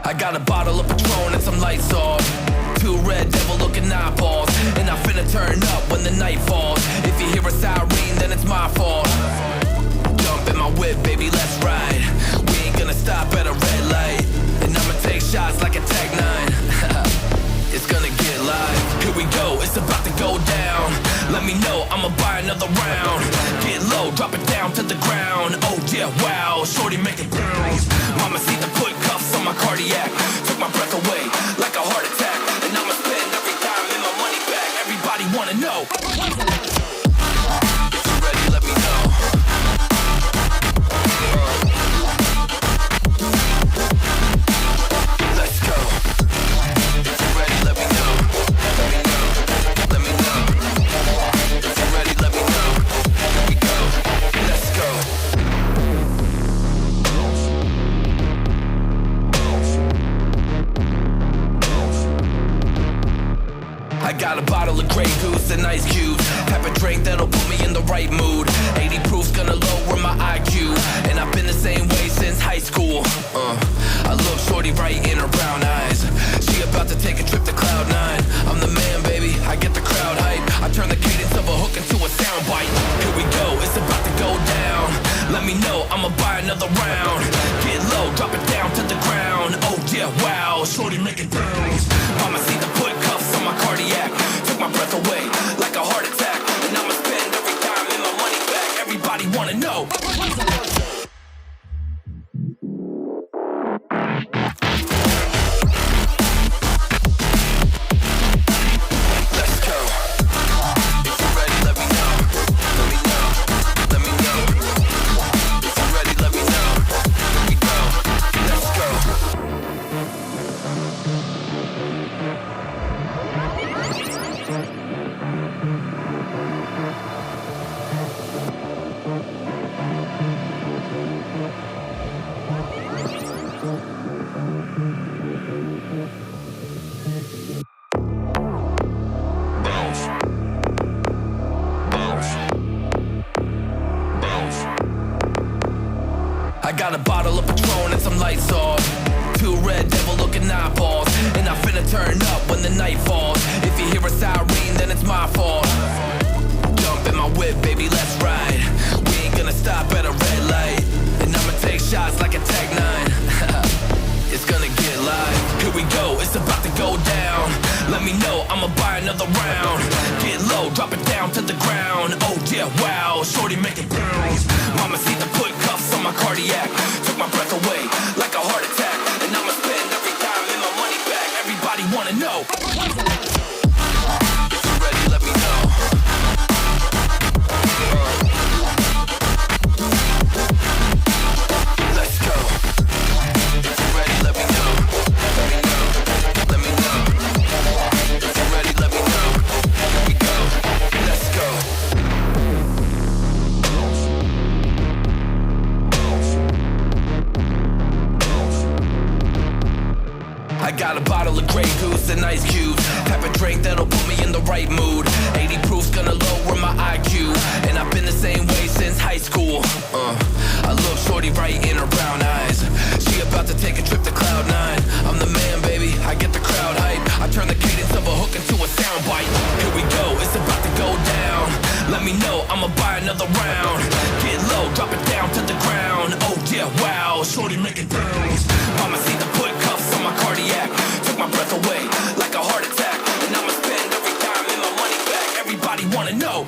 I got a bottle of Patron and some lights off. Two red devil looking eyeballs. And I finna turn up when the night falls. If you hear a siren, then it's my fault. Jump in my whip, baby, let's ride. We ain't gonna stop at a red light. And I'ma take shots like a Tech 9. It's gonna get live. Here we go, it's about to go down. Let me know, I'ma buy another round. Get low, drop it down to the ground. Oh yeah, wow, shorty make it bounce. Mama see the put cuffs on my cardiac. Took my breath away like a heart attack. And I'ma spend every dime in my money back. Everybody wanna know. If you're ready, let me know. Let's go. If you're ready, let me know. Let me know. Let me know. If you're ready, let me know. Here we go. Let's go. I got a bottle of Grey Goose and ice cubes. Have a drink that'll put me in the right mood. 80 proof's gonna lower my IQ. And I've been the same way since high school. I look shorty right in her brown eyes. She about to take a trip to Cloud 9. I'm the man, baby, I get the crowd hype. I turn the cadence of a hook into a soundbite. Here we go, it's about to go down. Let me know, I'ma buy another round. Get low, drop it down to the ground. Oh yeah, wow, shorty make it bounce. Mama see the put cuffs on my cardiac. Took my breath away like a heart attack. And I'ma spend every dime in my money back. Everybody wanna know. Let's go. If you're ready, let me know. Let me know. Let me know. If you're ready, let me know. Here we go. Let's go. Bounce. Bounce. Bounce. I got a bottle of Patron and some lights off. Two red devil looking eyeballs. And I finna turn up when the night falls. If you hear a siren, then it's my fault. Jump in my whip, baby, let's ride. We ain't gonna stop at a red light. And I'ma take shots like a Tech 9. It's gonna get live. Here we go, it's about to go down. Let me know, I'ma buy another round. Get low, drop it down to the ground. Oh yeah, wow, shorty make it bounce. Mama see the put cuffs on my cardiac. Took my breath away like a heart attack. And I'ma spend every dime in my money back. Everybody wanna know. If you're ready, let me know. Let's go. If you're ready, let me know. Let me know. Let me know. If you're ready, let me know. Here we go. Let's go. I got a bottle of Grey Goose and ice cubes. Have a drink that'll put me in the right mood. 80 proof's gonna lower my IQ. And I've been the same way since high school. I look shorty right in her brown eyes. She about to take a trip to Cloud 9. I'm the man, baby, I get the crowd hype. I turn the cadence of a hook into a soundbite. Here we go, it's about to go down. Let me know, I'ma buy another round. Get low, drop it down to the ground. Oh yeah, wow, shorty make it bounce. Mama see the put cuffs on my cardiac. Took my breath away like a heart attack. And I'ma spend every dime in my money back. Everybody wanna know.